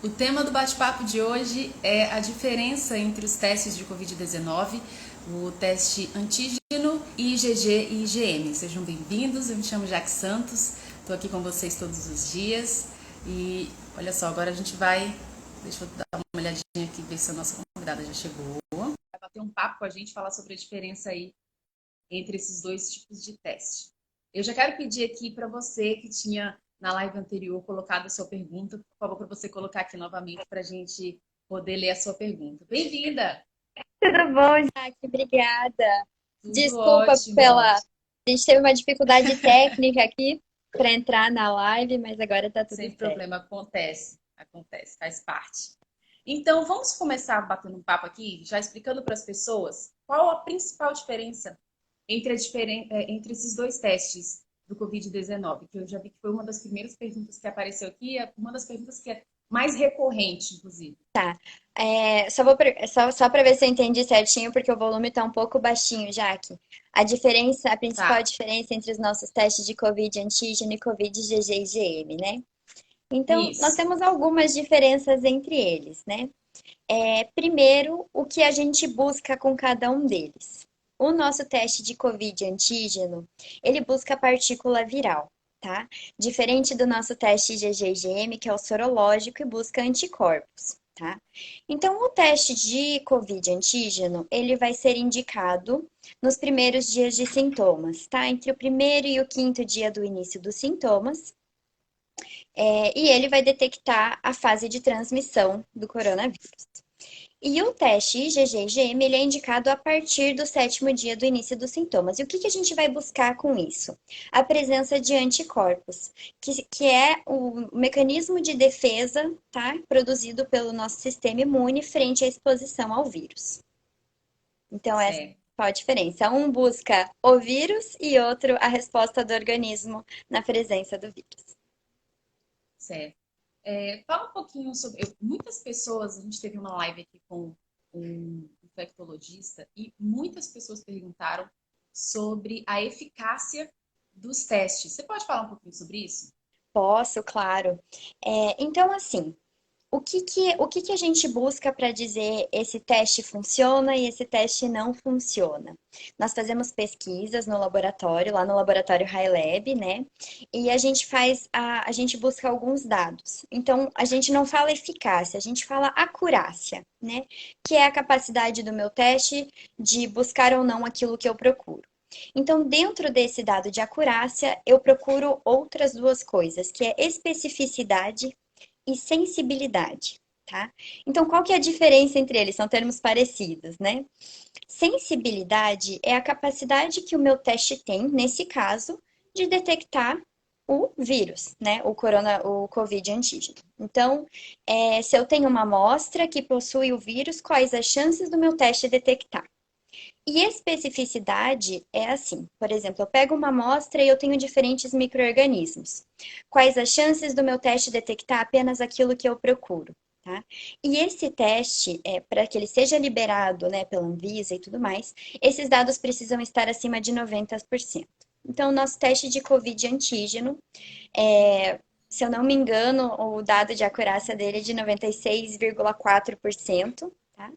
O tema do bate-papo de hoje é a diferença entre os testes de Covid-19, o teste antígeno, IgG e IgM. Sejam bem-vindos, eu me chamo Jaque Santos, estou aqui com vocês todos os dias e olha só, agora a gente vai, deixa eu dar uma olhadinha aqui, ver se a nossa convidada já chegou. Vai bater um papo com a gente, falar sobre a diferença aí entre esses dois tipos de teste. Eu já quero pedir aqui para você que tinha na live anterior colocado a sua pergunta, por favor, para você colocar aqui novamente para a gente poder ler a sua pergunta. Bem-vinda! Tudo bom, Jaque? Obrigada. Tudo Desculpa ótimo. pela. A gente teve uma dificuldade técnica aqui para entrar na live, mas agora tá tudo Sem certo. problema, acontece, faz parte. Então, vamos começar batendo um papo aqui, já explicando para as pessoas qual a principal diferença entre esses dois testes do Covid-19, que eu já vi que foi uma das primeiras perguntas que apareceu aqui, uma das perguntas que é mais recorrente, inclusive. Só para ver se eu entendi certinho, porque o volume está um pouco baixinho, Jaque. A principal Tá, diferença entre os nossos testes de COVID antígeno e COVID IgG e IgM, né? Então, nós isso. temos algumas diferenças entre eles, né? Primeiro, o que a gente busca com cada um deles. O nosso teste de COVID antígeno, ele busca a partícula viral, tá? Diferente do nosso teste IgG-IgM, que é o sorológico e busca anticorpos, tá? Então, o teste de COVID antígeno, ele vai ser indicado nos primeiros dias de sintomas, tá? Entre o primeiro e o quinto dia do início dos sintomas, e ele vai detectar a fase de transmissão do coronavírus. E o teste IgG-IgM ele é indicado a partir do sétimo dia do início dos sintomas. E o que a gente vai buscar com isso? A presença de anticorpos, que é o mecanismo de defesa, tá? Produzido pelo nosso sistema imune frente à exposição ao vírus. Então, essa é Certo, a diferença. Um busca o vírus e outro a resposta do organismo na presença do vírus. certo. Fala um pouquinho sobre. Muitas pessoas, a gente teve uma live aqui com um infectologista e muitas pessoas perguntaram sobre a eficácia dos testes. Você pode falar um pouquinho sobre isso? Posso, claro. Então, assim, o que a gente busca para dizer esse teste funciona e esse teste não funciona? Nós fazemos pesquisas no laboratório, lá no laboratório HiLab, né? E a gente busca alguns dados. Então, a gente não fala eficácia, a gente fala acurácia, né? Que é a capacidade do meu teste de buscar ou não aquilo que eu procuro. Então, dentro desse dado de acurácia, eu procuro outras duas coisas, que é especificidade e sensibilidade, tá? Então, qual que é a diferença entre eles? São termos parecidos, né? Sensibilidade é a capacidade que o meu teste tem, nesse caso, de detectar o vírus, né? O COVID antígeno. Então, se eu tenho uma amostra que possui o vírus, quais as chances do meu teste detectar? E especificidade é assim, por exemplo, eu pego uma amostra e eu tenho diferentes micro-organismos. Quais as chances do meu teste detectar apenas aquilo que eu procuro? Tá? E esse teste, para que ele seja liberado, né, pela Anvisa e tudo mais, esses dados precisam estar acima de 90%. Então, o nosso teste de COVID antígeno, se eu não me engano, o dado de acurácia dele é de 96,4%. Tá?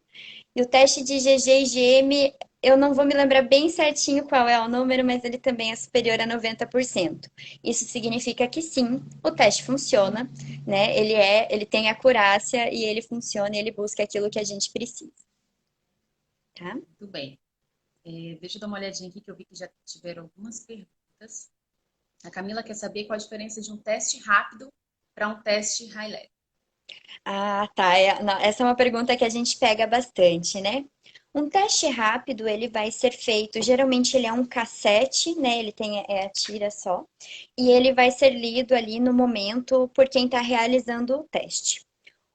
E o teste de IgG e IgM, eu não vou me lembrar bem certinho qual é o número, mas ele também é superior a 90%. Isso significa que sim, o teste funciona, né? Ele tem acurácia e ele funciona e ele busca aquilo que a gente precisa, tá? Muito bem. Deixa eu dar uma olhadinha aqui que eu vi que já tiveram algumas perguntas. A Camila quer saber qual a diferença de um teste rápido para um teste high level. Ah, tá. Não, essa é uma pergunta que a gente pega bastante, né? Um teste rápido, ele vai ser feito, geralmente ele é um cassete, né? Ele tem a tira só, e ele vai ser lido ali no momento por quem está realizando o teste.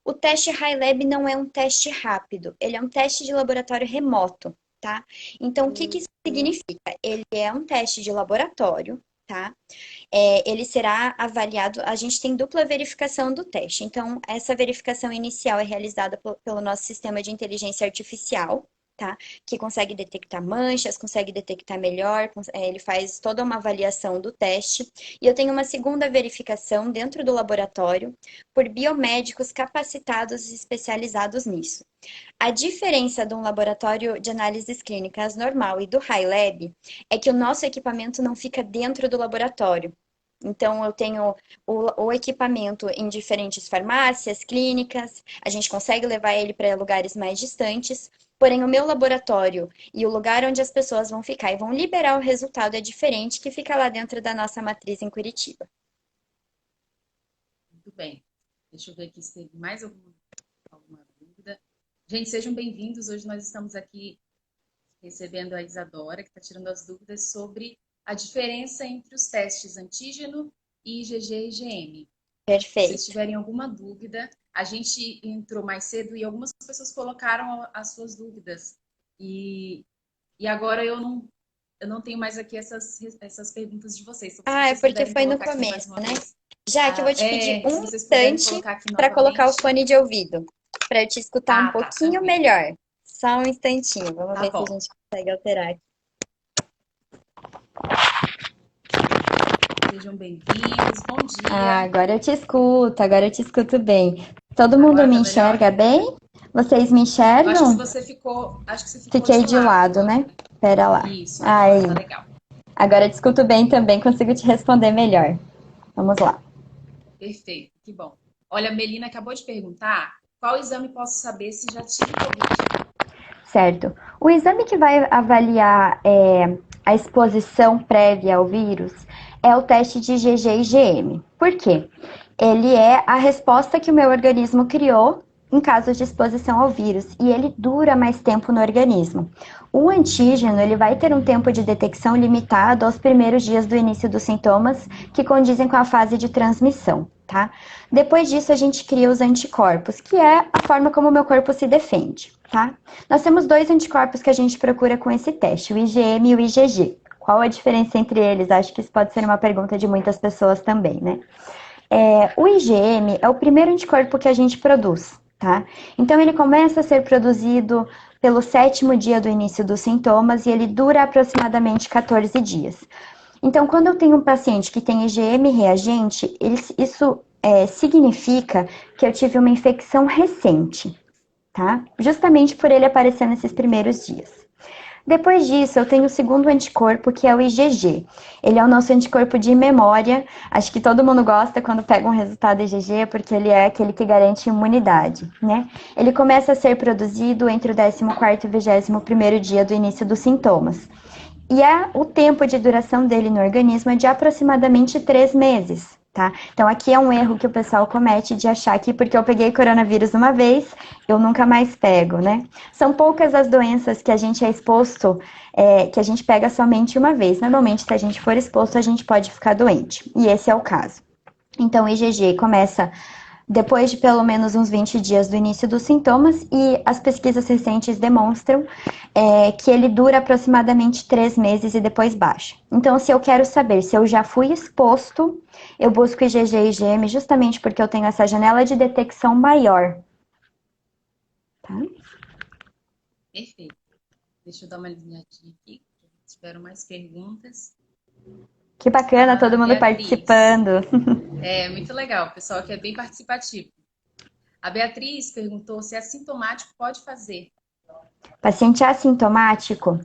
O teste HiLab não é um teste rápido, ele é um teste de laboratório remoto, tá? Então, o que que isso significa? Ele é um teste de laboratório, tá? Ele será avaliado. A gente tem dupla verificação do teste. Então, essa verificação inicial é realizada pelo nosso sistema de inteligência artificial. tá? Que consegue detectar manchas, consegue detectar melhor, ele faz toda uma avaliação do teste. E eu tenho uma segunda verificação dentro do laboratório por biomédicos capacitados e especializados nisso. A diferença de um laboratório de análises clínicas normal e do High Lab é que o nosso equipamento não fica dentro do laboratório. Então, eu tenho o equipamento em diferentes farmácias, clínicas, a gente consegue levar ele para lugares mais distantes, porém, o meu laboratório e o lugar onde as pessoas vão ficar e vão liberar o resultado é diferente, que fica lá dentro da nossa matriz em Curitiba. Muito bem. Deixa eu ver aqui se teve mais alguma dúvida. Gente, sejam bem-vindos. Hoje nós estamos aqui recebendo a Isadora, que está tirando as dúvidas sobre a diferença entre os testes antígeno e IgG e IgM. Se vocês Perfeito. tiverem alguma dúvida, a gente entrou mais cedo e algumas pessoas colocaram as suas dúvidas. E agora eu não tenho mais aqui essas perguntas de vocês. Então, se Ah, é vocês porque puderem foi no colocar aqui mais começo, uma né? vez. Já que eu vou te pedir Se um vocês puderem instante colocar aqui para colocar o novamente. fone de ouvido, para eu te escutar um Tá, pouquinho tranquilo. melhor. Só um instantinho, vamos Tá ver se a bom. gente consegue alterar aqui. Sejam bem-vindos. Bom Ah, dia. agora eu te escuto bem. Todo mundo Agora me tá melhor? enxerga bem? Vocês me Eu acho que enxergam? você ficou Fiquei de de lado lado, agora. né? Pera lá. Isso, Aí, agora tá legal. agora eu te escuto bem também, consigo te responder melhor. Vamos lá. Perfeito, que bom. Olha, a Melina acabou de perguntar qual exame posso saber se já tive Covid. Certo. O exame que vai avaliar a exposição prévia ao vírus é o teste de IgG-IgM. Por quê? Ele é a resposta que o meu organismo criou em caso de exposição ao vírus e ele dura mais tempo no organismo. O antígeno ele vai ter um tempo de detecção limitado aos primeiros dias do início dos sintomas que condizem com a fase de transmissão, tá? Depois disso a gente cria os anticorpos, que é a forma como o meu corpo se defende, tá? Nós temos dois anticorpos que a gente procura com esse teste, o IgM e o IgG. Qual a diferença entre eles? Acho que isso pode ser uma pergunta de muitas pessoas também, né? O IgM é o primeiro anticorpo que a gente produz, tá? Então ele começa a ser produzido pelo sétimo dia do início dos sintomas e ele dura aproximadamente 14 dias. Então, quando eu tenho um paciente que tem IgM reagente, isso significa que eu tive uma infecção recente, tá? Justamente por ele aparecer nesses primeiros dias. Depois disso, eu tenho o segundo anticorpo, que é o IgG. Ele é o nosso anticorpo de memória. Acho que todo mundo gosta quando pega um resultado IgG, porque ele é aquele que garante imunidade, né? Ele começa a ser produzido entre o 14º e o 21º dia do início dos sintomas. E o tempo de duração dele no organismo é de aproximadamente 3 meses, tá? Então aqui é um erro que o pessoal comete de achar que porque eu peguei coronavírus uma vez, eu nunca mais pego, né? São poucas as doenças que a gente é exposto, que a gente pega somente uma vez. Normalmente, se a gente for exposto, a gente pode ficar doente. E esse é o caso. Então, o IgG começa depois de pelo menos uns 20 dias do início dos sintomas, e as pesquisas recentes demonstram que ele dura aproximadamente 3 meses e depois baixa. Então, se eu quero saber se eu já fui exposto, eu busco IgG e IgM justamente porque eu tenho essa janela de detecção maior. Tá? Perfeito. Deixa eu dar uma alinhadinha aqui. Tiveram mais perguntas. Que bacana, A todo mundo Beatriz. participando. É muito legal, o pessoal aqui é bem participativo. A Beatriz perguntou se assintomático pode fazer. Paciente assintomático,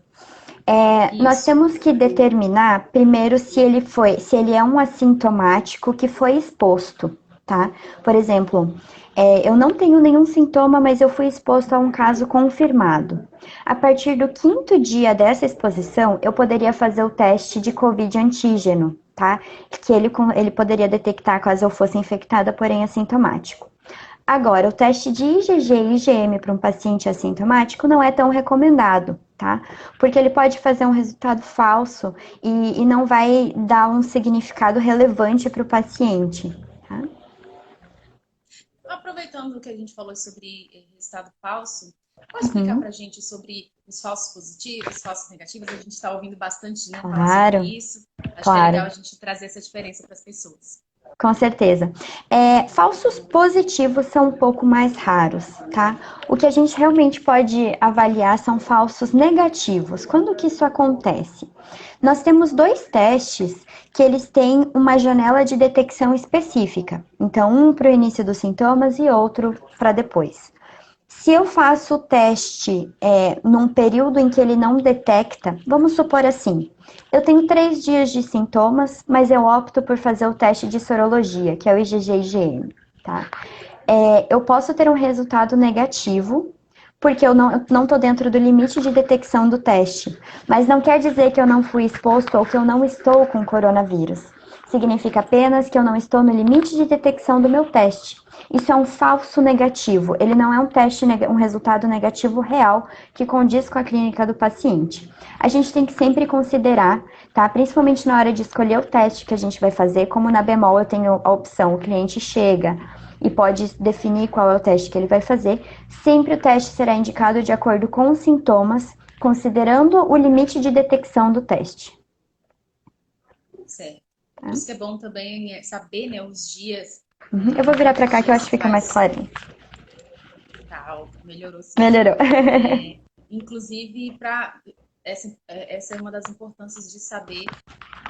nós Isso. temos que determinar primeiro se ele é um assintomático que foi exposto, tá? Por exemplo, eu não tenho nenhum sintoma, mas eu fui exposto a um caso confirmado. A partir do quinto dia dessa exposição, eu poderia fazer o teste de COVID antígeno, tá? Que ele poderia detectar caso eu fosse infectada, porém assintomático. Agora, o teste de IgG e IgM para um paciente assintomático não é tão recomendado, tá? Porque ele pode fazer um resultado falso e não vai dar um significado relevante para o paciente, tá? Aproveitando que a gente falou sobre resultado falso, pode explicar Uhum, para a gente sobre os falsos positivos, falsos negativos? A gente está ouvindo bastante, né, falar sobre claro, isso. Acho que é legal claro. a gente trazer essa diferença para as pessoas. Com certeza. Falsos positivos são um pouco mais raros, tá? O que a gente realmente pode avaliar são falsos negativos. Quando que isso acontece? Nós temos dois testes que eles têm uma janela de detecção específica. Então, um para o início dos sintomas e outro para depois. Se eu faço o teste num período em que ele não detecta, vamos supor assim, eu tenho 3 dias de sintomas, mas eu opto por fazer o teste de sorologia, que é o IgG-IgM, tá? Eu posso ter um resultado negativo, porque eu não estou dentro do limite de detecção do teste, mas não quer dizer que eu não fui exposto ou que eu não estou com coronavírus. Significa apenas que eu não estou no limite de detecção do meu teste. Isso é um falso negativo, ele não é um teste, um resultado negativo real que condiz com a clínica do paciente. A gente tem que sempre considerar, tá? Principalmente na hora de escolher o teste que a gente vai fazer, como na Bemol eu tenho a opção, o cliente chega e pode definir qual é o teste que ele vai fazer. Sempre o teste será indicado de acordo com os sintomas, considerando o limite de detecção do teste. Certo. Por Tá? isso que é bom também saber, né, os dias, Eu vou virar pra quantos cá que eu dias acho que se fica mais faz. clarinho. Tá, melhorou sim. Melhorou. Inclusive, essa é uma das importâncias de saber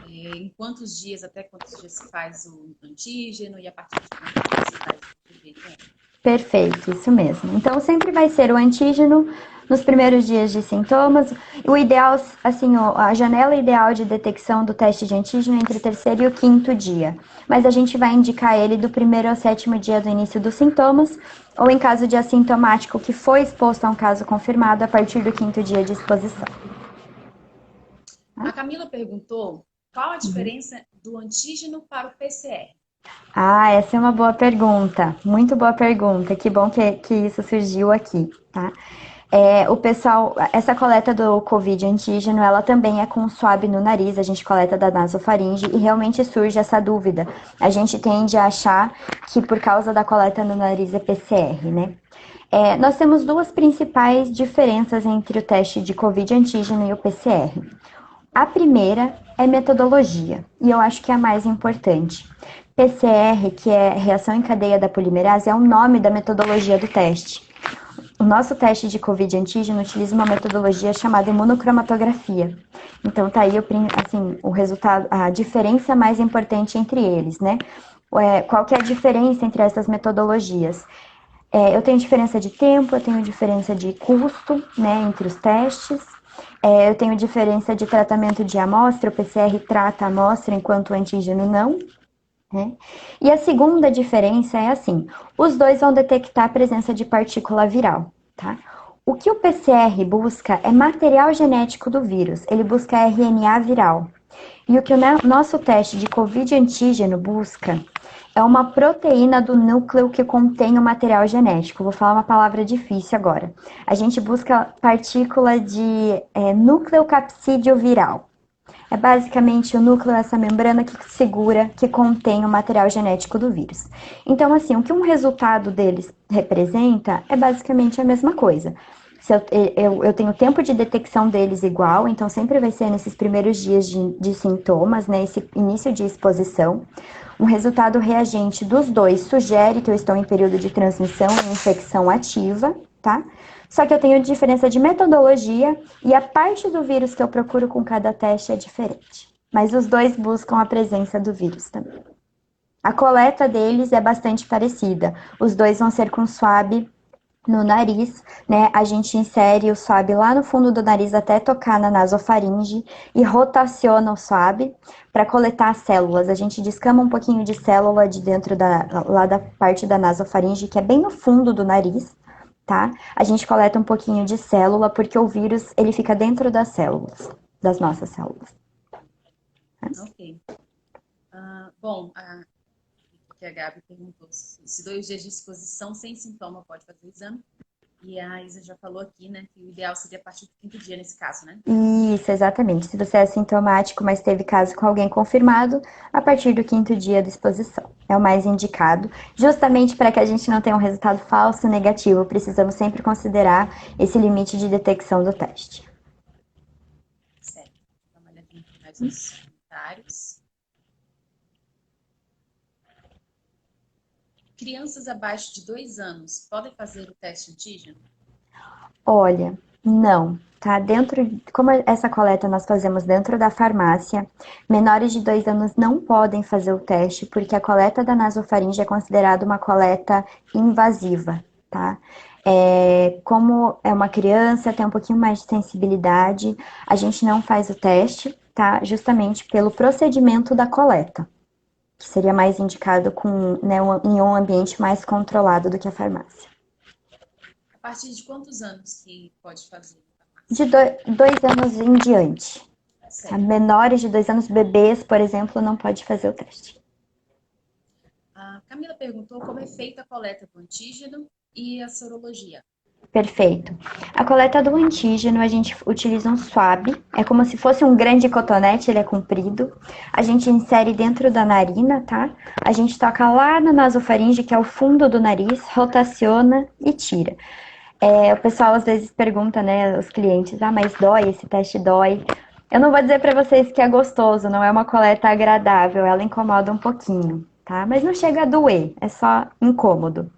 em quantos dias, até quantos dias se faz o antígeno e a partir de quantos dias se faz o IgG. Perfeito, isso mesmo. Então sempre vai ser o antígeno nos primeiros dias de sintomas. O ideal, assim, a janela ideal de detecção do teste de antígeno é entre o terceiro e o quinto dia. Mas a gente vai indicar ele do primeiro ao sétimo dia do início dos sintomas, ou em caso de assintomático que foi exposto a um caso confirmado a partir do quinto dia de exposição. A Camila perguntou qual a diferença do antígeno para o PCR. Essa é uma boa pergunta, muito boa pergunta. Que bom que isso surgiu aqui, tá? O pessoal, essa coleta do Covid antígeno, ela também é com swab no nariz, a gente coleta da nasofaringe e realmente surge essa dúvida. A gente tende a achar que por causa da coleta no nariz é PCR, né? Nós temos duas principais diferenças entre o teste de Covid antígeno e o PCR. A primeira é metodologia, e eu acho que é a mais importante. PCR, que é reação em cadeia da polimerase, é o nome da metodologia do teste. O nosso teste de Covid antígeno utiliza uma metodologia chamada imunocromatografia. Então tá aí assim, o resultado, a diferença mais importante entre eles, né? Qual que é a diferença entre essas metodologias? Eu tenho diferença de tempo, eu tenho diferença de custo, né, entre os testes. Eu tenho diferença de tratamento de amostra, o PCR trata a amostra enquanto o antígeno não. Né? E a segunda diferença é assim: os dois vão detectar a presença de partícula viral, tá? O que o PCR busca é material genético do vírus, ele busca RNA viral. E o que o nosso teste de Covid antígeno busca é uma proteína do núcleo que contém o material genético. Vou falar uma palavra difícil agora. A gente busca partícula de núcleo capsídeo viral. É basicamente o núcleo, essa membrana que segura, que contém o material genético do vírus. Então, assim, o que um resultado deles representa é basicamente a mesma coisa. Se eu tenho tempo de detecção deles igual, então sempre vai ser nesses primeiros dias de sintomas, né? Esse início de exposição. Um resultado reagente dos dois sugere que eu estou em período de transmissão e infecção ativa, tá? Só que eu tenho diferença de metodologia e a parte do vírus que eu procuro com cada teste é diferente. Mas os dois buscam a presença do vírus também. A coleta deles é bastante parecida. Os dois vão ser com swab no nariz, né? A gente insere o swab lá no fundo do nariz até tocar na nasofaringe e rotaciona o swab para coletar as células. A gente descama um pouquinho de célula de dentro lá da parte da nasofaringe, que é bem no fundo do nariz, tá? A gente coleta um pouquinho de célula porque o vírus, ele fica dentro das células, das nossas células. Ok. Bom, que a Gabi perguntou se 2 dias de exposição sem sintoma pode fazer o exame. E a Isa já falou aqui, né, que o ideal seria a partir do quinto dia nesse caso, né? Isso, exatamente. Se você é assintomático, mas teve caso com alguém confirmado, a partir do quinto dia da exposição. É o mais indicado, justamente para que a gente não tenha um resultado falso negativo. Precisamos sempre considerar esse limite de detecção do teste. Certo. Vou dar uma olhadinha aqui mais nos comentários. crianças abaixo de 2 anos podem fazer o teste antígeno? Olha, não, tá? Como essa coleta nós fazemos dentro da farmácia, menores de 2 anos não podem fazer o teste, porque a coleta da nasofaringe é considerada uma coleta invasiva, tá? Como é uma criança, tem um pouquinho mais de sensibilidade, a gente não faz o teste, tá? Justamente pelo procedimento da coleta, que seria mais indicado né, em um ambiente mais controlado do que a farmácia. A partir de quantos anos que pode fazer? De 2 anos em diante. Tá? Certo. Menores de 2 anos, bebês, por exemplo, não pode fazer o teste. A Camila perguntou como é feita a coleta do antígeno e a sorologia. Perfeito. A coleta do antígeno, a gente utiliza um swab, é como se fosse um grande cotonete, ele é comprido. A gente insere dentro da narina, tá? A gente toca lá na nasofaringe, que é o fundo do nariz, rotaciona e tira. O pessoal às vezes pergunta, né, os clientes, mas dói, esse teste dói? Eu não vou dizer para vocês que é gostoso, não é uma coleta agradável, ela incomoda um pouquinho, tá? Mas não chega a doer, é só incômodo.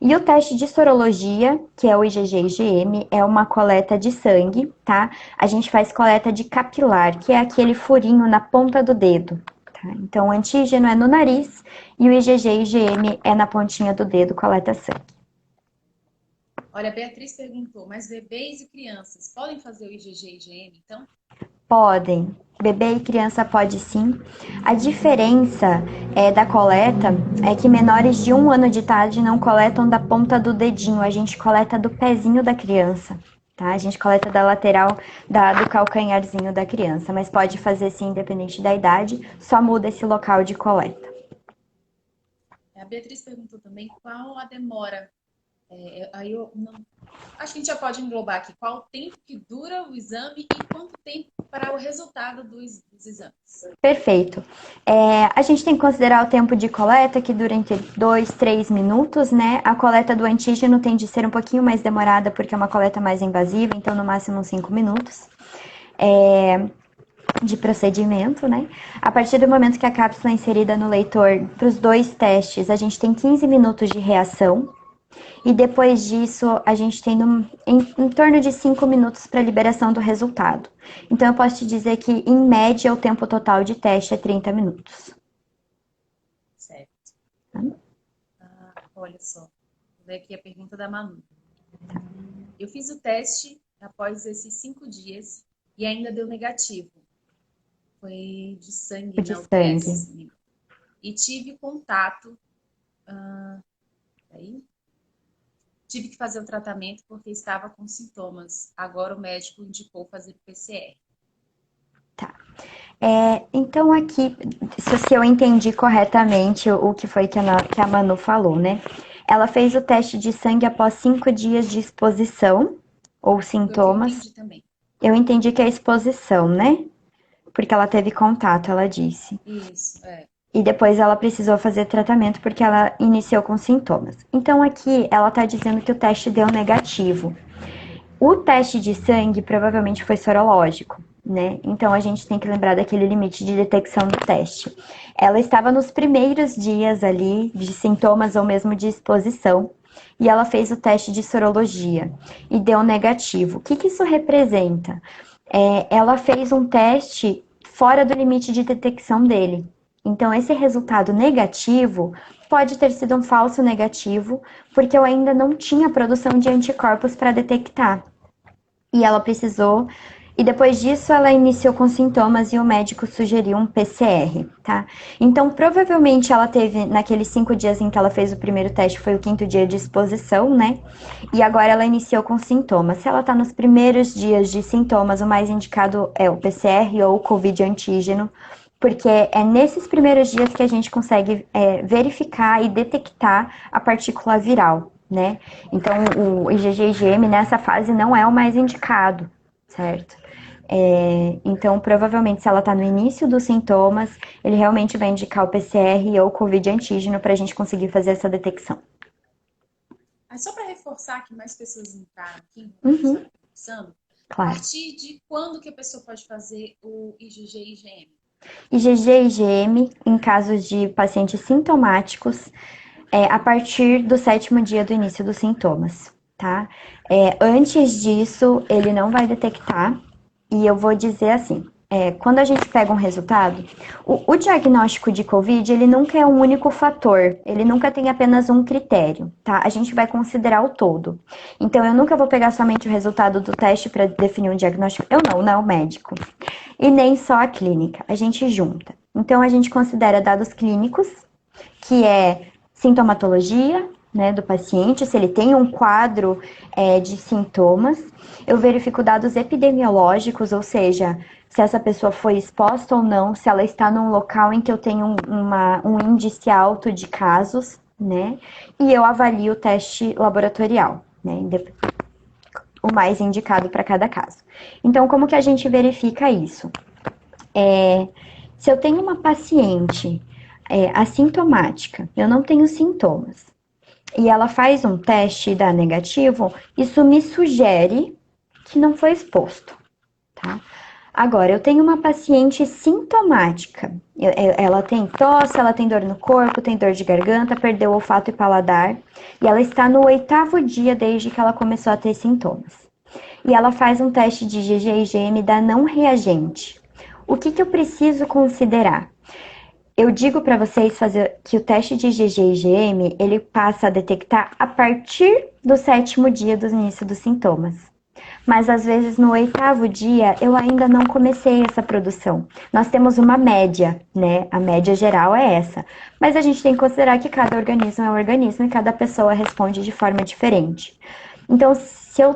E o teste de sorologia, que é o IgG e IgM, é uma coleta de sangue, tá? A gente faz coleta de capilar, que é aquele furinho na ponta do dedo, tá? Então, o antígeno é no nariz e o IgG e IgM é na pontinha do dedo, coleta sangue. Olha, a Beatriz perguntou, mas bebês e crianças podem fazer o IgG e IgM, então? Podem. Bebê e criança pode sim. A diferença da coleta é que menores de 1 ano de idade não coletam da ponta do dedinho, a gente coleta do pezinho da criança, tá? A gente coleta da lateral do calcanharzinho da criança, mas pode fazer sim, independente da idade, só muda esse local de coleta. A Beatriz perguntou também qual a demora. Aí eu não. Acho que a gente já pode englobar aqui qual o tempo que dura o exame e quanto tempo para o resultado dos exames. Perfeito. A gente tem que considerar o tempo de coleta, que dura entre 2, 3 minutos, né? A coleta do antígeno tem de ser um pouquinho mais demorada, porque é uma coleta mais invasiva, então no máximo 5 minutos. De procedimento, né? A partir do momento que a cápsula é inserida no leitor para os 2 testes, a gente tem 15 minutos de reação. E depois disso, a gente tem em torno de 5 minutos para liberação do resultado. Então, eu posso te dizer que, em média, o tempo total de teste é 30 minutos. Certo. Olha só, vou ler aqui a pergunta da Manu. Eu fiz o teste após esses 5 dias e ainda deu negativo. Foi de sangue De na sangue. UTS. E tive contato. Tive que fazer o tratamento porque estava com sintomas. Agora o médico indicou fazer PCR. Tá. Então, aqui, se eu entendi corretamente o que foi que a Manu falou, né? Ela fez o teste de sangue após 5 dias de exposição ou sintomas. Eu entendi também. Eu entendi que é exposição, né? Porque ela teve contato, ela disse. Isso, E depois ela precisou fazer tratamento porque ela iniciou com sintomas. Então aqui ela tá dizendo que o teste deu negativo. O teste de sangue provavelmente foi sorológico, né? Então a gente tem que lembrar daquele limite de detecção do teste. Ela estava nos primeiros dias ali de sintomas ou mesmo de exposição e ela fez o teste de sorologia e deu negativo. O que isso representa? Ela fez um teste fora do limite de detecção dele. Então, esse resultado negativo pode ter sido um falso negativo, porque eu ainda não tinha produção de anticorpos para detectar. E ela precisou. E depois disso, ela iniciou com sintomas e o médico sugeriu um PCR, tá? Então, provavelmente ela teve, naqueles 5 dias em que ela fez o primeiro teste, foi o 5º dia de exposição, né? E agora ela iniciou com sintomas. Se ela tá nos primeiros dias de sintomas, o mais indicado é o PCR ou o Covid antígeno, porque é nesses primeiros dias que a gente consegue verificar e detectar a partícula viral, né? Então, o IgG e IgM nessa fase não é o mais indicado, certo? Então, provavelmente, se ela está no início dos sintomas, ele realmente vai indicar o PCR ou o Covid antígeno para a gente conseguir fazer essa detecção. Mas só para reforçar que mais pessoas entraram aqui, conversando, Claro. a partir de quando que a pessoa pode fazer o IgG e IgM? IgG e IgM, em casos de pacientes sintomáticos, a partir do 7º dia do início dos sintomas, tá? Antes disso, ele não vai detectar, e eu vou dizer assim, quando a gente pega um resultado, o diagnóstico de COVID, ele nunca é um único fator, ele nunca tem apenas um critério, tá? A gente vai considerar o todo. Então, eu nunca vou pegar somente o resultado do teste para definir um diagnóstico, eu não é o médico. E nem só a clínica, a gente junta. Então, a gente considera dados clínicos, que é sintomatologia, né, do paciente, se ele tem um quadro de sintomas. Eu verifico dados epidemiológicos, ou seja, se essa pessoa foi exposta ou não, se ela está num local em que eu tenho um índice alto de casos, né? E eu avalio o teste laboratorial, né? O mais indicado para cada caso. Então, como que a gente verifica isso? Se eu tenho uma paciente assintomática, eu não tenho sintomas, e ela faz um teste e dá negativo, isso me sugere que não foi exposto, tá? Agora, eu tenho uma paciente sintomática, ela tem tosse, ela tem dor no corpo, tem dor de garganta, perdeu o olfato e paladar, e ela está no 8º dia desde que ela começou a ter sintomas. E ela faz um teste de IgG e IgM da não reagente. O que eu preciso considerar? Eu digo para vocês fazer que o teste de IgG e IgM, ele passa a detectar a partir do 7º dia do início dos sintomas. Mas às vezes no 8º dia eu ainda não comecei essa produção. Nós temos uma média, né? A média geral é essa. Mas a gente tem que considerar que cada organismo é um organismo e cada pessoa responde de forma diferente. Então, se eu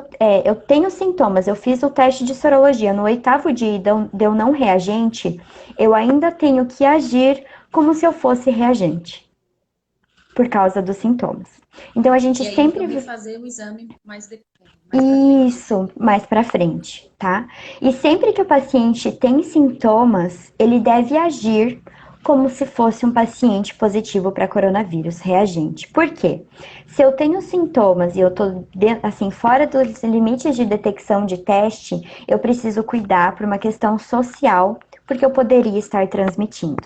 tenho sintomas, eu fiz o teste de sorologia no 8º dia de eu não reagente, eu ainda tenho que agir como se eu fosse reagente, por causa dos sintomas. Então, a gente E aí, sempre... também fazer o exame mais pra Isso, mais pra frente, tá? E sempre que o paciente tem sintomas, ele deve agir como se fosse um paciente positivo para coronavírus, reagente. Por quê? Se eu tenho sintomas e eu tô assim fora dos limites de detecção de teste, eu preciso cuidar por uma questão social, porque eu poderia estar transmitindo.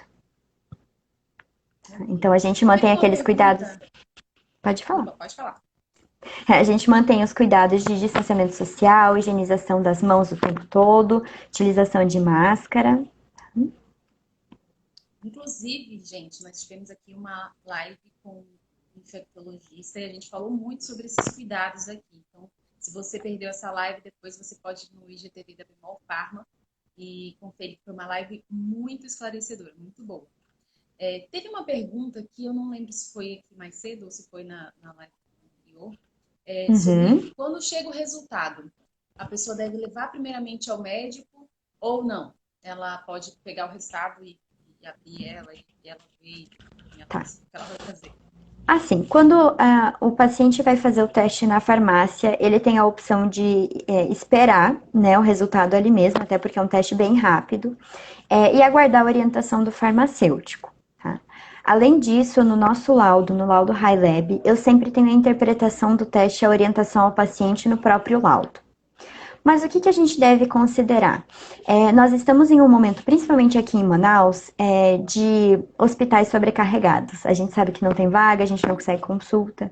Então a gente mantém aqueles cuidados. Pode falar. Pode falar. A gente mantém os cuidados de distanciamento social, higienização das mãos o tempo todo, utilização de máscara. Inclusive, gente, nós tivemos aqui uma live com um infectologista e a gente falou muito sobre esses cuidados aqui. Então, se você perdeu essa live, depois você pode ir no IGTV da Bemol Pharma e conferir, que foi uma live muito esclarecedora, muito boa. Teve uma pergunta que eu não lembro se foi aqui mais cedo ou se foi na live anterior, sobre quando chega o resultado. A pessoa deve levar primeiramente ao médico ou não? Ela pode pegar o resultado e abrir ela e ela ver o que ela vai fazer. Assim, quando o paciente vai fazer o teste na farmácia, ele tem a opção de esperar, né, o resultado ali mesmo, até porque é um teste bem rápido, e aguardar a orientação do farmacêutico. Tá? Além disso, no nosso laudo, no laudo HiLab, eu sempre tenho a interpretação do teste e a orientação ao paciente no próprio laudo. Mas o que a gente deve considerar? Nós estamos em um momento, principalmente aqui em Manaus, de hospitais sobrecarregados. A gente sabe que não tem vaga, a gente não consegue consulta.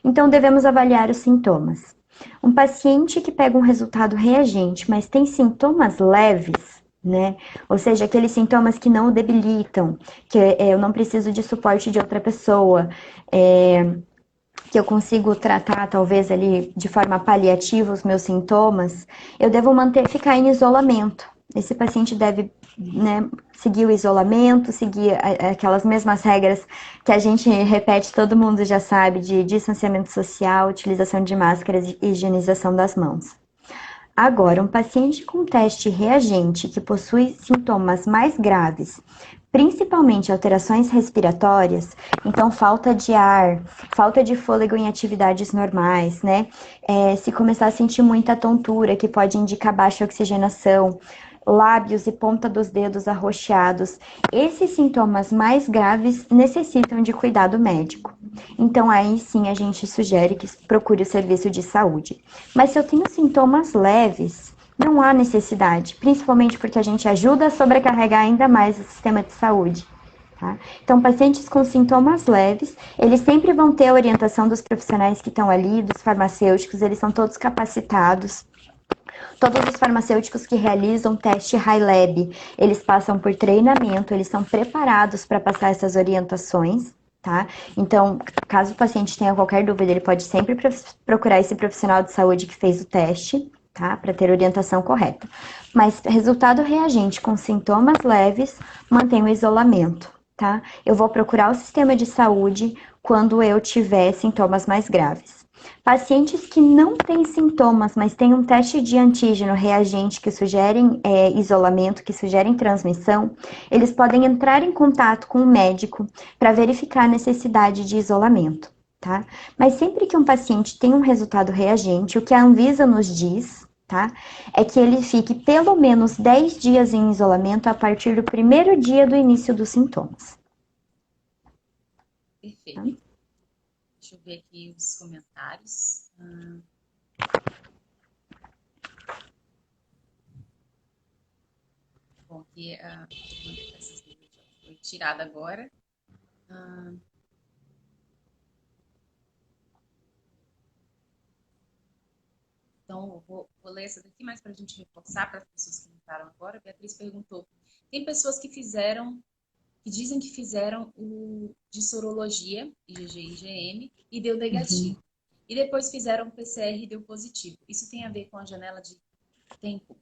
Então, devemos avaliar os sintomas. Um paciente que pega um resultado reagente, mas tem sintomas leves, né? Ou seja, aqueles sintomas que não o debilitam, que eu não preciso de suporte de outra pessoa, que eu consigo tratar, talvez, ali de forma paliativa os meus sintomas, eu devo ficar em isolamento. Esse paciente deve, né, seguir o isolamento, seguir aquelas mesmas regras que a gente repete, todo mundo já sabe, de distanciamento social, utilização de máscaras e higienização das mãos. Agora, um paciente com teste reagente que possui sintomas mais graves, principalmente alterações respiratórias, então falta de ar, falta de fôlego em atividades normais, né? Se começar a sentir muita tontura, que pode indicar baixa oxigenação, lábios e ponta dos dedos arroxeados, esses sintomas mais graves necessitam de cuidado médico. Então aí sim a gente sugere que procure o serviço de saúde. Mas se eu tenho sintomas leves, não há necessidade, principalmente porque a gente ajuda a sobrecarregar ainda mais o sistema de saúde. Tá? Então, pacientes com sintomas leves, eles sempre vão ter a orientação dos profissionais que estão ali, dos farmacêuticos, eles são todos capacitados. Todos os farmacêuticos que realizam teste High Lab, eles passam por treinamento, eles são preparados para passar essas orientações, tá? Então, caso o paciente tenha qualquer dúvida, ele pode sempre procurar esse profissional de saúde que fez o teste, tá? Para ter orientação correta. Mas resultado reagente com sintomas leves, mantém o isolamento, tá? Eu vou procurar o sistema de saúde quando eu tiver sintomas mais graves. Pacientes que não têm sintomas, mas têm um teste de antígeno reagente que sugerem isolamento, que sugerem transmissão, eles podem entrar em contato com o médico para verificar a necessidade de isolamento, tá? Mas sempre que um paciente tem um resultado reagente, o que a Anvisa nos diz, tá? É que ele fique pelo menos 10 dias em isolamento a partir do primeiro dia do início dos sintomas. Perfeito. Deixa eu ver aqui os comentários. Bom, aqui essas foi tirada agora. Então, eu vou ler essa daqui mais para a gente reforçar para as pessoas que entraram agora. A Beatriz perguntou: tem pessoas que dizem que fizeram o de sorologia, IgG e IgM, e deu negativo. E depois fizeram PCR e deu positivo. Isso tem a ver com a janela de tempo?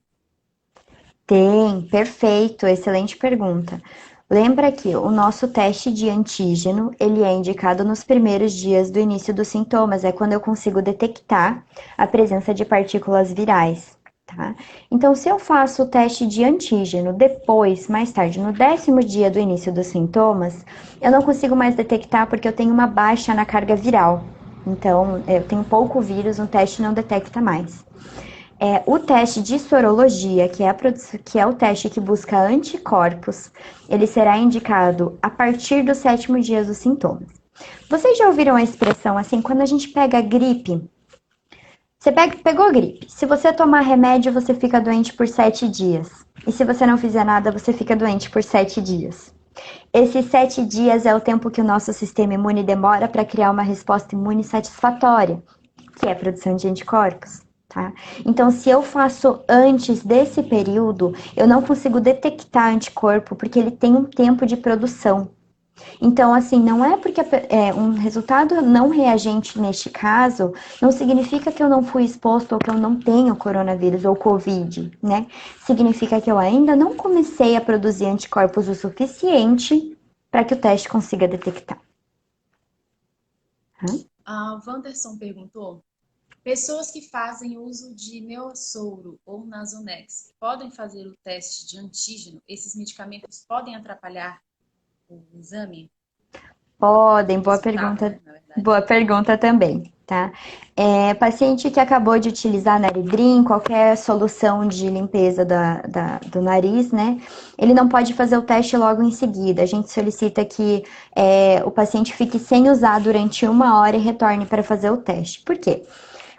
Tem, perfeito, excelente pergunta. Lembra que o nosso teste de antígeno, ele é indicado nos primeiros dias do início dos sintomas, é quando eu consigo detectar a presença de partículas virais, tá? Então, se eu faço o teste de antígeno depois, mais tarde, no 10º dia do início dos sintomas, eu não consigo mais detectar porque eu tenho uma baixa na carga viral. Então, eu tenho pouco vírus, o teste não detecta mais. O teste de sorologia, que é o teste que busca anticorpos, ele será indicado a partir do 7º dia dos sintomas. Vocês já ouviram a expressão assim, quando a gente pega gripe? Você pegou gripe. Se você tomar remédio, você fica doente por 7 dias. E se você não fizer nada, você fica doente por 7 dias. Esses 7 dias é o tempo que o nosso sistema imune demora para criar uma resposta imune satisfatória, que é a produção de anticorpos. Tá? Então, se eu faço antes desse período, eu não consigo detectar anticorpo porque ele tem um tempo de produção. Então, assim, não é porque um resultado não reagente neste caso, não significa que eu não fui exposto ou que eu não tenho coronavírus ou Covid, né? Significa que eu ainda não comecei a produzir anticorpos o suficiente para que o teste consiga detectar. A Wanderson perguntou: pessoas que fazem uso de Neosoro ou Nasonex podem fazer o teste de antígeno? Esses medicamentos podem atrapalhar o exame? Podem, boa pergunta. Boa pergunta também, tá? Paciente que acabou de utilizar Naridrim, qualquer solução de limpeza do nariz, né? Ele não pode fazer o teste logo em seguida. A gente solicita que o paciente fique sem usar durante 1 hora e retorne para fazer o teste. Por quê?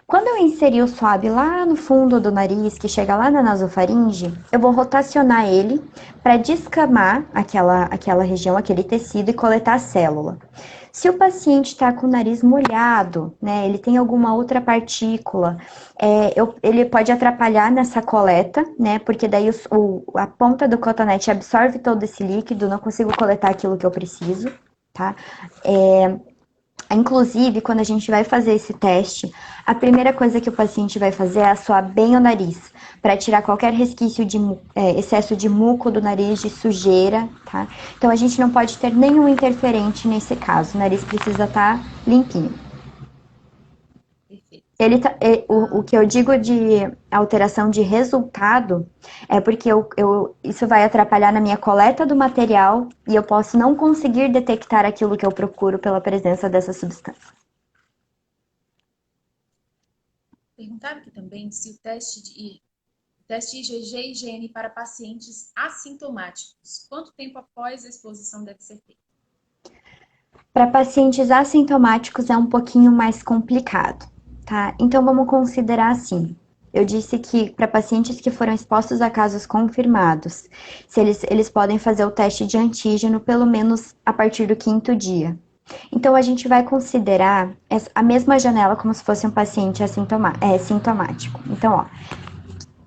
Quando eu inserir o swab lá no fundo do nariz, que chega lá na nasofaringe, eu vou rotacionar ele para descamar aquela região, aquele tecido e coletar a célula. Se o paciente está com o nariz molhado, né, ele tem alguma outra partícula, ele pode atrapalhar nessa coleta, né, porque daí a ponta do cotonete absorve todo esse líquido, não consigo coletar aquilo que eu preciso, tá? Inclusive, quando a gente vai fazer esse teste, a primeira coisa que o paciente vai fazer é assoar bem o nariz, para tirar qualquer resquício de excesso de muco do nariz, de sujeira, tá? Então, a gente não pode ter nenhum interferente nesse caso, o nariz precisa estar limpinho. Perfeito. O que eu digo de alteração de resultado é porque isso vai atrapalhar na minha coleta do material e eu posso não conseguir detectar aquilo que eu procuro pela presença dessa substância. Perguntaram aqui também se o teste IgG e IgM para pacientes assintomáticos, quanto tempo após a exposição deve ser feito? Para pacientes assintomáticos é um pouquinho mais complicado, tá? Então vamos considerar assim. Eu disse que para pacientes que foram expostos a casos confirmados, se eles podem fazer o teste de antígeno pelo menos a partir do quinto dia. Então, a gente vai considerar a mesma janela como se fosse um paciente sintomático. Então, ó,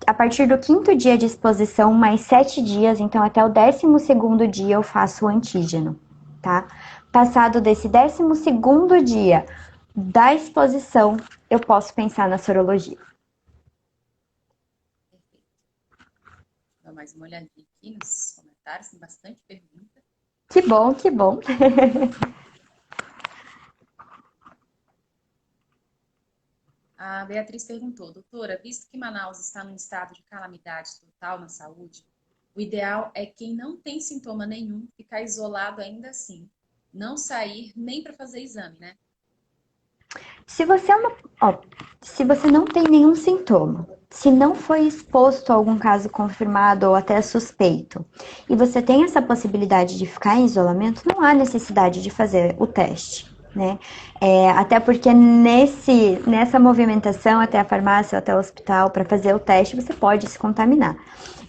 a partir do quinto dia de exposição, mais 7 dias, então até o 12º dia eu faço o antígeno, tá? Passado desse 12º dia da exposição, eu posso pensar na sorologia. Perfeito. Vou dar mais uma olhadinha aqui nos comentários, tem bastante pergunta. Que bom, que bom. A Beatriz perguntou, doutora, visto que Manaus está num estado de calamidade total na saúde, o ideal é quem não tem sintoma nenhum ficar isolado ainda assim, não sair nem para fazer exame, né? Se você não tem nenhum sintoma, se não foi exposto a algum caso confirmado ou até suspeito, e você tem essa possibilidade de ficar em isolamento, não há necessidade de fazer o teste, né? Até porque nessa movimentação até a farmácia, até o hospital, para fazer o teste, você pode se contaminar.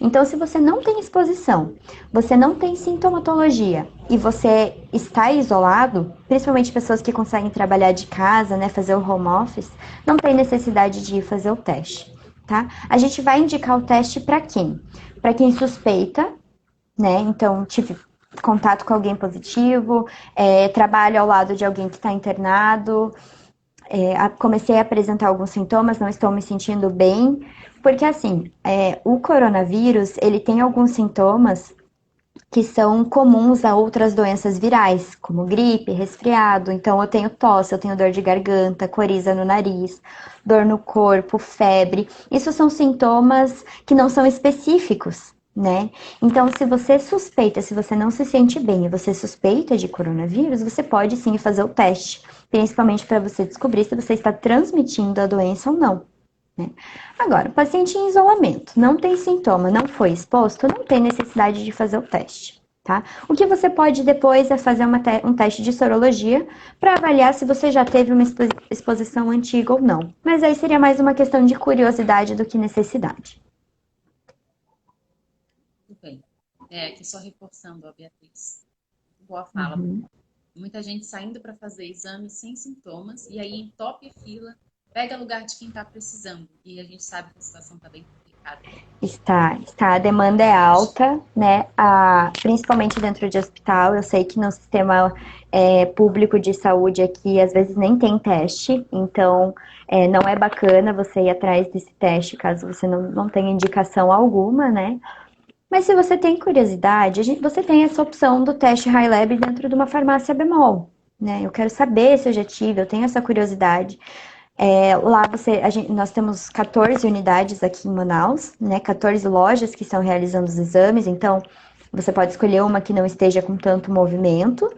Então, se você não tem exposição, você não tem sintomatologia e você está isolado, principalmente pessoas que conseguem trabalhar de casa, né, fazer o home office, não tem necessidade de ir fazer o teste, tá? A gente vai indicar o teste para quem? Para quem suspeita, né? Então, tive contato com alguém positivo, trabalho ao lado de alguém que está internado, comecei a apresentar alguns sintomas, não estou me sentindo bem, porque assim, o coronavírus, ele tem alguns sintomas que são comuns a outras doenças virais, como gripe, resfriado. Então, eu tenho tosse, eu tenho dor de garganta, coriza no nariz, dor no corpo, febre. Isso são sintomas que não são específicos, né? Então, se você suspeita, se você não se sente bem e você suspeita de coronavírus, você pode sim fazer o teste, principalmente para você descobrir se você está transmitindo a doença ou não. Né? Agora, o paciente em isolamento, não tem sintoma, não foi exposto, não tem necessidade de fazer o teste, tá? O que você pode depois é fazer um teste de sorologia para avaliar se você já teve uma exposição antiga ou não. Mas aí seria mais uma questão de curiosidade do que necessidade. Tudo bem. Aqui só reforçando a Beatriz. Boa fala. Uhum. Muita gente saindo para fazer exame sem sintomas e aí entope a fila, pega lugar de quem está precisando. E a gente sabe que a situação está bem complicada. A demanda é alta, né? Principalmente dentro de hospital. Eu sei que no sistema público de saúde aqui, às vezes nem tem teste, então não é bacana você ir atrás desse teste caso você não tenha indicação alguma, né? Mas se você tem curiosidade, você tem essa opção do teste High Lab dentro de uma farmácia bemol, né? Eu quero saber se eu já tive, eu tenho essa curiosidade. Lá nós temos 14 unidades aqui em Manaus, né? 14 lojas que estão realizando os exames, então você pode escolher uma que não esteja com tanto movimento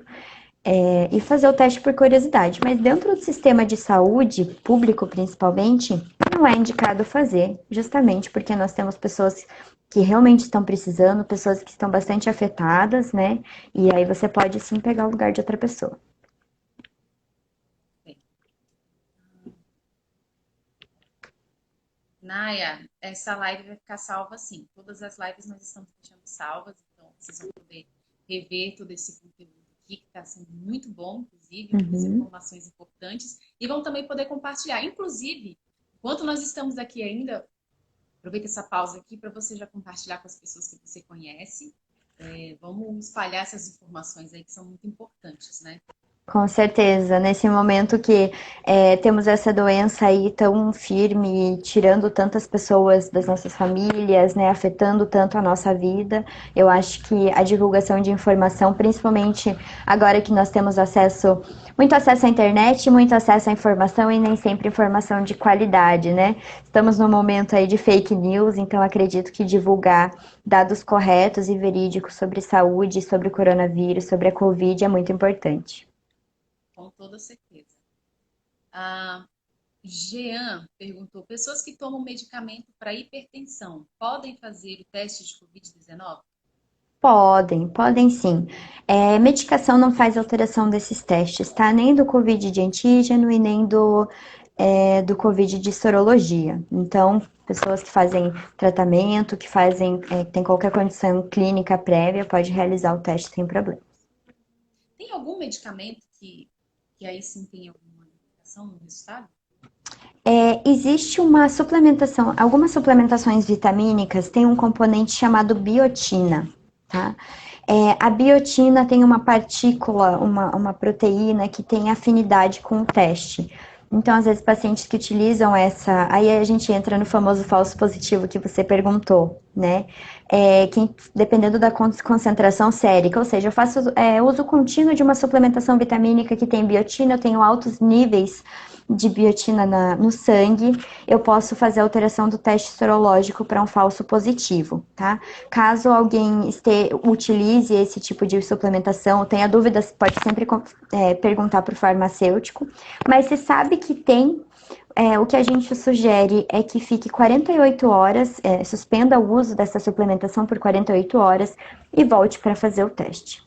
e fazer o teste por curiosidade. Mas dentro do sistema de saúde, público principalmente, não é indicado fazer, justamente porque nós temos pessoas que realmente estão precisando, pessoas que estão bastante afetadas, né? E aí você pode sim pegar o lugar de outra pessoa. Bem, Naya, essa live vai ficar salva sim. Todas as lives nós estamos deixando salvas, então vocês vão poder rever todo esse conteúdo aqui, que está sendo muito bom, inclusive, muitas informações importantes, e vão também poder compartilhar. Inclusive, enquanto nós estamos aqui ainda, aproveita essa pausa aqui para você já compartilhar com as pessoas que você conhece. Vamos espalhar essas informações aí que são muito importantes, né? Com certeza, nesse momento que temos essa doença aí tão firme, tirando tantas pessoas das nossas famílias, né, afetando tanto a nossa vida, eu acho que a divulgação de informação, principalmente agora que nós temos muito acesso à internet, muito acesso à informação e nem sempre informação de qualidade, né? Estamos num momento aí de fake news, então acredito que divulgar dados corretos e verídicos sobre saúde, sobre o coronavírus, sobre a Covid é muito importante. Com toda certeza. A Jean perguntou: pessoas que tomam medicamento para hipertensão podem fazer o teste de Covid-19? Podem sim. Medicação não faz alteração desses testes, tá? Nem do Covid de antígeno e nem do Covid de sorologia. Então, pessoas que fazem tratamento, que fazem, tem qualquer condição clínica prévia, pode realizar o teste sem problema. Tem algum medicamento que aí sim tem alguma indicação no resultado? Existe uma suplementação, algumas suplementações vitamínicas têm um componente chamado biotina, tá? A biotina tem uma partícula, uma proteína que tem afinidade com o teste. Então, às vezes, pacientes que utilizam essa. Aí a gente entra no famoso falso positivo que você perguntou, né? Dependendo da concentração sérica, ou seja, eu faço uso contínuo de uma suplementação vitamínica que tem biotina, eu tenho altos níveis de biotina no sangue, eu posso fazer alteração do teste sorológico para um falso positivo, tá? Caso alguém utilize esse tipo de suplementação, tenha dúvidas, pode sempre perguntar para o farmacêutico, mas se sabe que tem, o que a gente sugere é que fique 48 horas, suspenda o uso dessa suplementação por 48 horas e volte para fazer o teste,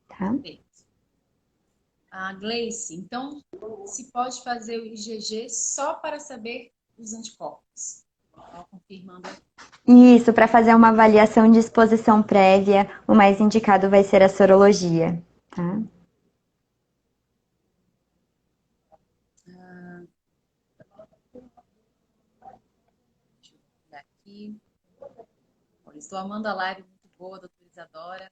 tá? Perfeito. A Gleice, então, se pode fazer o IgG só para saber os anticorpos. Só confirmando. Isso, para fazer uma avaliação de exposição prévia, o mais indicado vai ser a sorologia, tá? Deixa eu olhar aqui. Olha, estou amando a live, muito boa, doutora Isadora.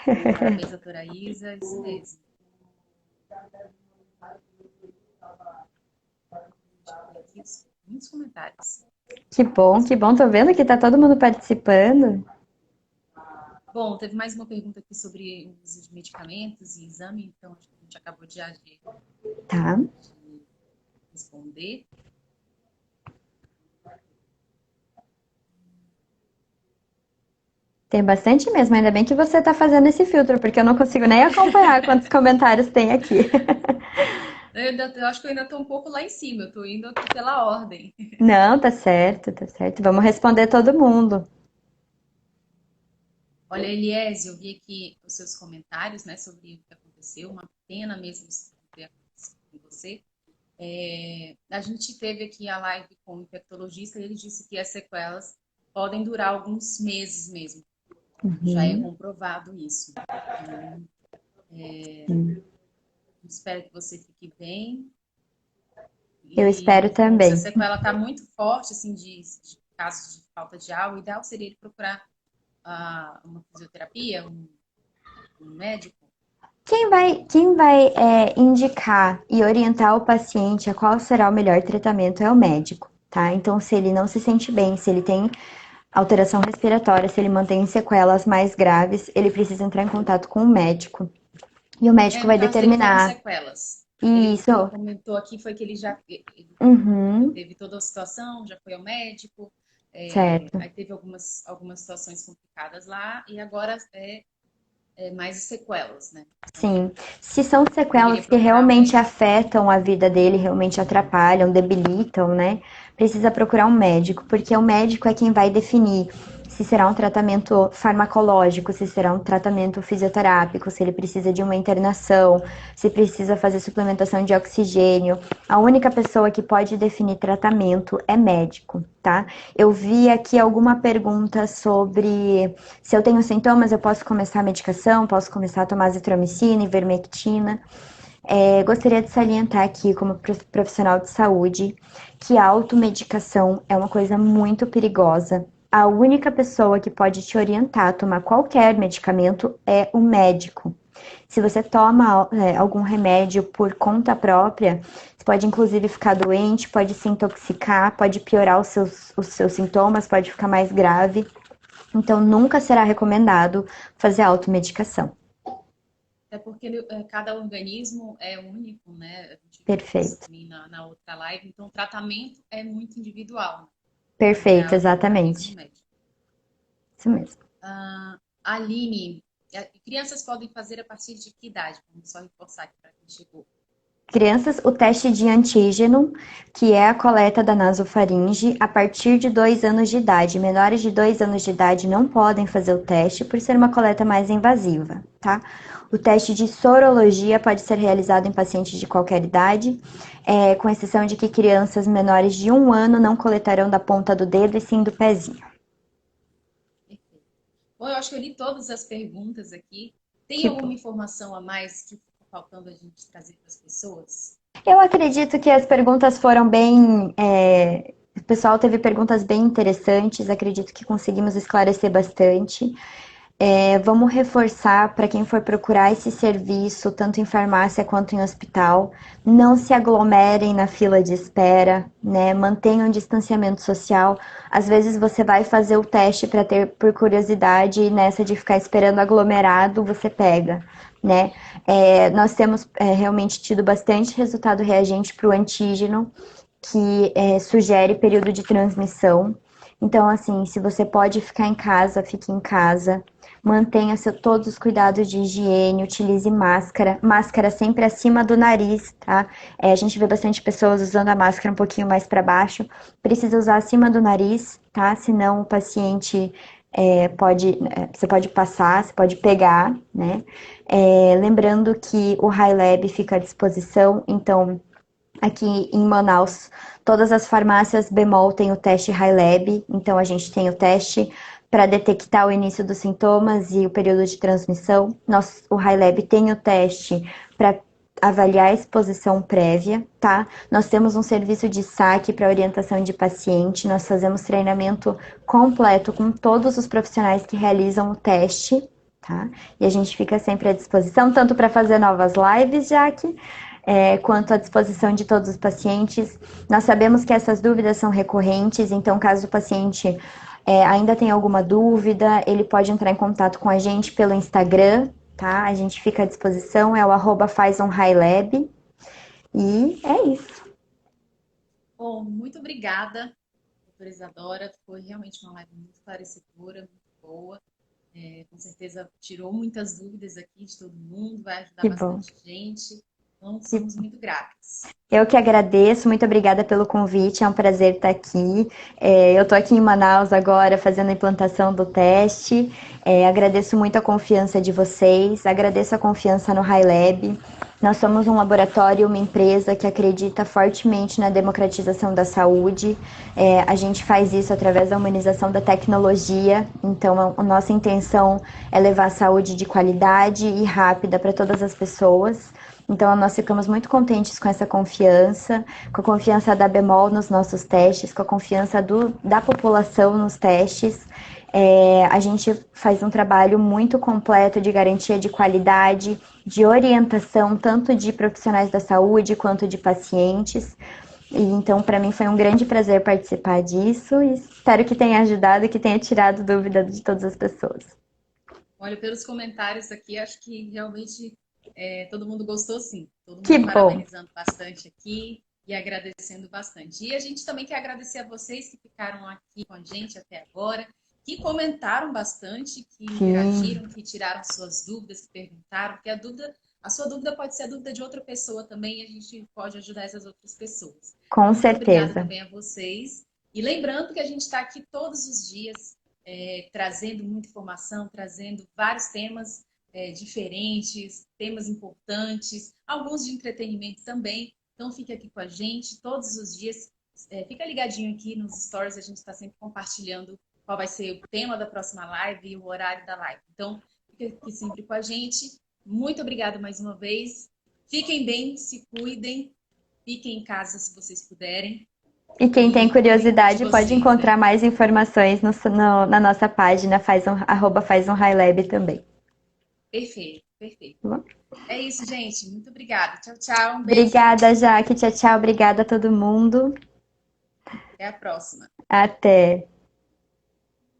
Parabéns, doutora Isa, isso mesmo. Aqui, muitos comentários. Que bom, tô vendo que tá todo mundo participando. Bom, teve mais uma pergunta aqui sobre o uso de medicamentos e exame, então acho que a gente acabou de Tá. responder. Tem bastante mesmo, ainda bem que você tá fazendo esse filtro, porque eu não consigo nem acompanhar quantos comentários tem aqui. Eu acho que eu ainda estou um pouco lá em cima, eu estou indo aqui pela ordem. Não, tá certo, tá certo. Vamos responder todo mundo. Olha, Eliese, eu vi aqui os seus comentários, né, sobre o que aconteceu. Uma pena mesmo isso ter acontecido com você. A gente teve aqui a live com o infectologista e ele disse que as sequelas podem durar alguns meses mesmo. Já é Uhum. comprovado isso. Então, espero que você fique bem. Eu espero E, bom, se a também. sequela está muito forte, assim, de casos de falta de ar, o ideal seria ele procurar uma fisioterapia, um médico. Quem vai indicar e orientar o paciente a qual será o melhor tratamento é o médico, tá? Então, se ele não se sente bem, se ele tem alteração respiratória, se ele mantém sequelas mais graves, ele precisa entrar em contato com o médico. E o médico No vai caso dele foram determinar sequelas. O que ele isso. comentou aqui foi que ele Uhum, teve toda a situação, já foi ao médico, certo. aí teve algumas situações complicadas lá, e agora mais sequelas, né? Então, Sim. Se são deveria sequelas que procurar um realmente médico. afetam a vida dele, realmente atrapalham, debilitam, né? Precisa procurar um médico, porque o médico é quem vai definir se será um tratamento farmacológico, se será um tratamento fisioterápico, se ele precisa de uma internação, se precisa fazer suplementação de oxigênio. A única pessoa que pode definir tratamento é médico, tá? Eu vi aqui alguma pergunta sobre se eu tenho sintomas, eu posso começar a medicação, posso começar a tomar azitromicina, ivermectina. Gostaria de salientar aqui, como profissional de saúde, que a automedicação é uma coisa muito perigosa. A única pessoa que pode te orientar a tomar qualquer medicamento é o médico. Se você toma algum remédio por conta própria, você pode inclusive ficar doente, pode se intoxicar, pode piorar os seus sintomas, pode ficar mais grave. Então, nunca será recomendado fazer automedicação. Até porque cada organismo é único, né? A gente viu isso Perfeito. também na outra live, então o tratamento é muito individual, né? O Perfeito, ideal é mesmo exatamente. médico. Isso mesmo. Aline, crianças podem fazer a partir de que idade? Vamos só reforçar aqui para quem chegou. Crianças, o teste de antígeno, que é a coleta da nasofaringe, a partir de 2 anos de idade. Menores de 2 anos de idade não podem fazer o teste por ser uma coleta mais invasiva, tá? O teste de sorologia pode ser realizado em pacientes de qualquer idade, com exceção de que crianças menores de 1 ano não coletarão da ponta do dedo e sim do pezinho. Perfeito. Bom, eu acho que eu li todas as perguntas aqui. Tem Que alguma bom. informação a mais que ficou faltando a gente trazer para as pessoas? Eu acredito que as perguntas foram bem. O pessoal teve perguntas bem interessantes, acredito que conseguimos esclarecer bastante. Vamos reforçar para quem for procurar esse serviço, tanto em farmácia quanto em hospital, não se aglomerem na fila de espera, né? Mantenham o distanciamento social. Às vezes você vai fazer o teste para ter por curiosidade e nessa de ficar esperando aglomerado, você pega, né? Nós temos realmente tido bastante resultado reagente para o antígeno, que sugere período de transmissão. Então, assim, se você pode ficar em casa, fique em casa. Mantenha todos os cuidados de higiene, utilize máscara. Máscara sempre acima do nariz, tá? A gente vê bastante pessoas usando a máscara um pouquinho mais para baixo. Precisa usar acima do nariz, tá? Senão o paciente você pode passar, você pode pegar, né? Lembrando que o High Lab fica à disposição, então aqui em Manaus, todas as farmácias Bemol têm o teste High Lab, então a gente tem o teste para detectar o início dos sintomas e o período de transmissão. O High Lab tem o teste para avaliar a exposição prévia, tá? Nós temos um serviço de saque para orientação de paciente, nós fazemos treinamento completo com todos os profissionais que realizam o teste, tá? E a gente fica sempre à disposição, tanto para fazer novas lives, Jaque, quanto à disposição de todos os pacientes. Nós sabemos que essas dúvidas são recorrentes, então caso o paciente ainda tenha alguma dúvida, ele pode entrar em contato com a gente pelo Instagram, tá? A gente fica à disposição, é o @FazOnHighLab. E é isso. Bom, muito obrigada, doutora Isadora. Foi realmente uma live muito esclarecedora, muito boa. Com certeza tirou muitas dúvidas aqui de todo mundo, vai ajudar Que bom. bastante gente. Então, Que somos muito gratos. Eu que agradeço, muito obrigada pelo convite, é um prazer estar aqui. Eu estou aqui em Manaus agora fazendo a implantação do teste. Agradeço muito a confiança de vocês, agradeço a confiança no High Lab. Nós somos um laboratório, uma empresa que acredita fortemente na democratização da saúde. A gente faz isso através da humanização da tecnologia, então a nossa intenção é levar saúde de qualidade e rápida para todas as pessoas. Então, nós ficamos muito contentes com essa confiança, com a confiança da Bemol nos nossos testes, com a confiança da população nos testes. A gente faz um trabalho muito completo de garantia de qualidade, de orientação, tanto de profissionais da saúde quanto de pacientes. E, então, para mim foi um grande prazer participar disso e espero que tenha ajudado e que tenha tirado dúvida de todas as pessoas. Olha, pelos comentários aqui, acho que realmente todo mundo gostou sim. Todo Que mundo bom, parabenizando bastante aqui e agradecendo bastante. E a gente também quer agradecer a vocês que ficaram aqui com a gente até agora, que comentaram bastante, que sim, interagiram, que tiraram suas dúvidas, que perguntaram, porque a sua dúvida pode ser a dúvida de outra pessoa também e a gente pode ajudar essas outras pessoas. com Então, muito obrigada certeza. também a vocês. E lembrando que a gente está aqui todos os dias trazendo muita informação, trazendo vários temas diferentes, temas importantes, alguns de entretenimento também. Então fique aqui com a gente todos os dias. Fica ligadinho aqui nos stories, a gente está sempre compartilhando qual vai ser o tema da próxima live e o horário da live. Então, fica aqui sempre com a gente. Muito obrigada mais uma vez. Fiquem bem, se cuidem, fiquem em casa se vocês puderem. E quem tem E cuidem de curiosidade pode vocês, né? encontrar mais informações na nossa página, @FazOnHighLab também. Perfeito, perfeito. Tá bom? É isso, gente. Muito obrigada. Tchau, tchau. Um beijo. Obrigada, Jaque. Tchau, tchau. Obrigada a todo mundo. Até a próxima. Até.